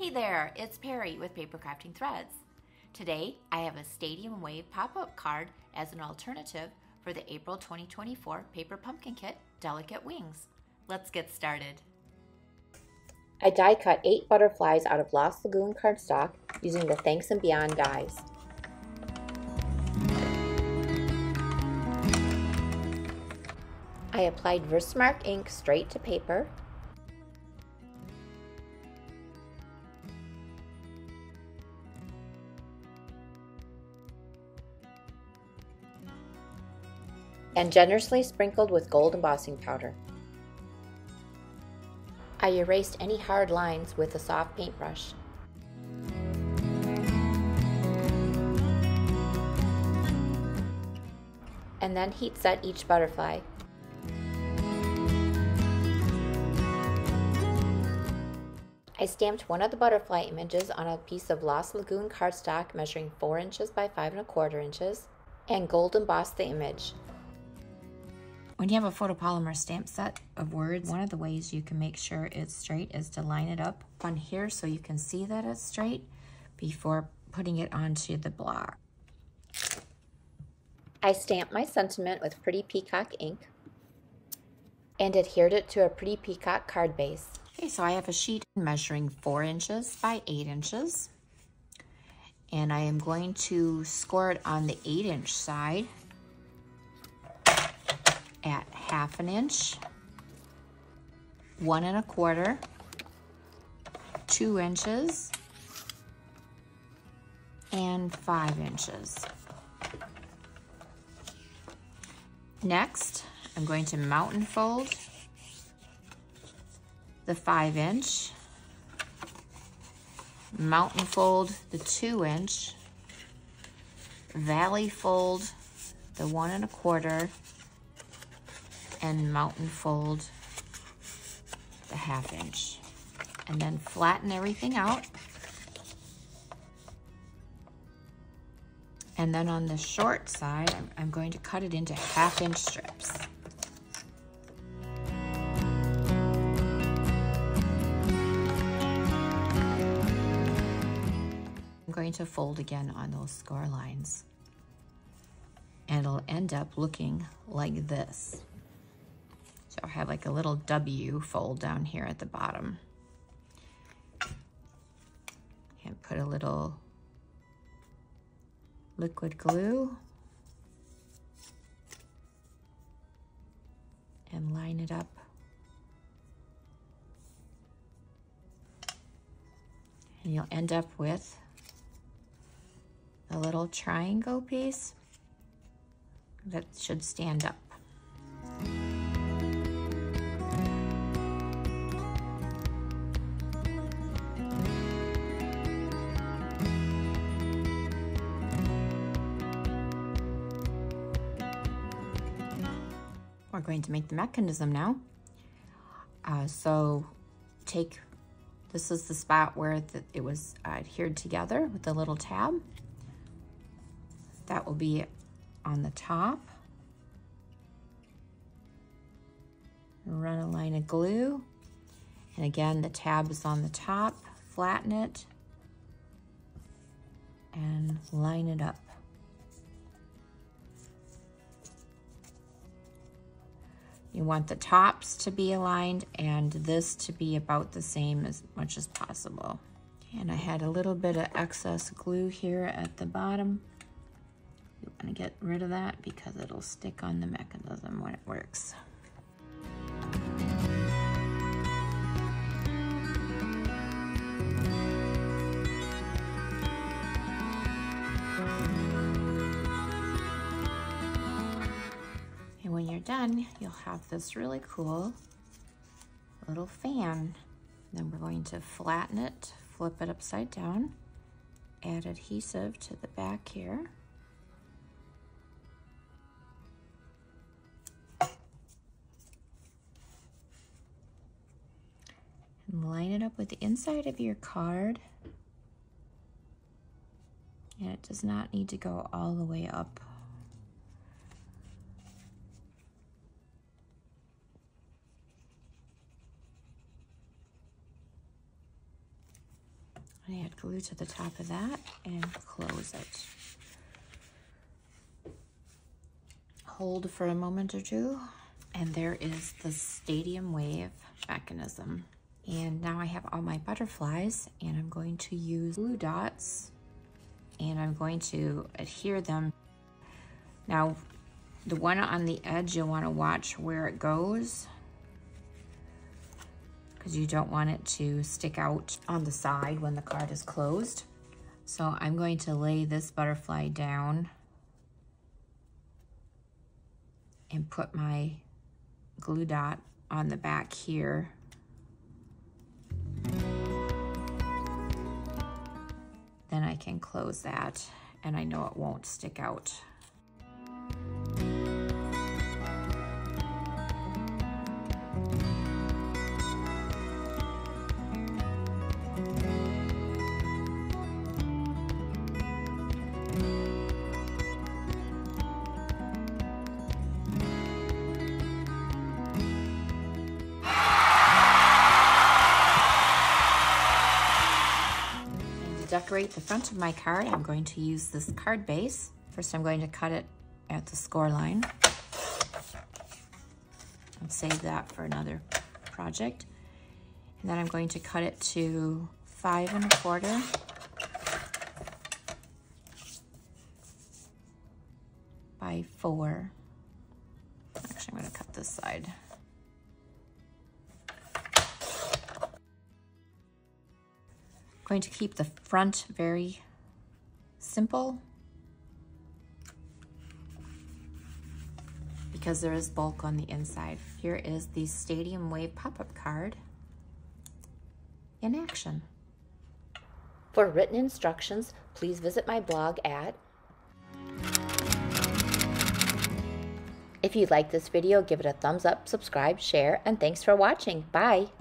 Hey there, it's Perry with PapercraftingThreads. Today I have a Stadium Wave pop-up card as an alternative for the April 2024 Paper Pumpkin Kit Delicate Wings. Let's get started. I die cut 8 butterflies out of Lost Lagoon cardstock using the Thanks and Beyond dies. I applied Versamark ink straight to paper. And generously sprinkled with gold embossing powder. I erased any hard lines with a soft paintbrush. And then heat set each butterfly. I stamped one of the butterfly images on a piece of Lost Lagoon cardstock measuring 4 inches by 5¼ inches and gold embossed the image. When you have a photopolymer stamp set of words, one of the ways you can make sure it's straight is to line it up on here so you can see that it's straight before putting it onto the block. I stamped my sentiment with Pretty Peacock ink and adhered it to a Pretty Peacock card base. Okay, so I have a sheet measuring 4 inches by 8 inches. And I am going to score it on the 8-inch side at 1/2 inch, 1 1/4, 2 inches, and 5 inches. Next, I'm going to mountain fold the 5-inch, mountain fold the 2-inch, valley fold the 1 1/4, and mountain fold the 1/2 inch. And then flatten everything out. And then on the short side, I'm going to cut it into 1/2 inch strips. I'm going to fold again on those score lines. And it'll end up looking like this. So I have like a little W fold down here at the bottom. And put a little liquid glue and line it up. And you'll end up with a little triangle piece that should stand up. We're going to make the mechanism now. So this is the spot where it was adhered together with the little tab. That will be on the top. Run a line of glue. And again, the tab is on the top. Flatten it and line it up. You want the tops to be aligned and this to be about the same as much as possible. And I had a little bit of excess glue here at the bottom. You want to get rid of that because it'll stick on the mechanism when it works. When you're done, you'll have this really cool little fan. Then we're going to flatten it, flip it upside down, add adhesive to the back here. And line it up with the inside of your card. And it does not need to go all the way up. I'm gonna add glue to the top of that and close it. Hold for a moment or two, and there is the stadium wave mechanism. And now I have all my butterflies, and I'm going to use glue dots, and I'm going to adhere them. Now, the one on the edge, you'll want to watch where it goes, because you don't want it to stick out on the side when the card is closed. So I'm going to lay this butterfly down and put my glue dot on the back here. Then I can close that, and I know it won't stick out. Decorate the front of my card, I'm going to use this card base. First, I'm going to cut it at the score line. I'll save that for another project. And then I'm going to cut it to 5 1/4 by 4. Actually, I'm going to cut this side. Going to keep the front very simple because there is bulk on the inside. Here is the Stadium Wave pop-up card in action. For written instructions, please visit my blog at. If you like this video, give it a thumbs up, subscribe, share, and thanks for watching. Bye!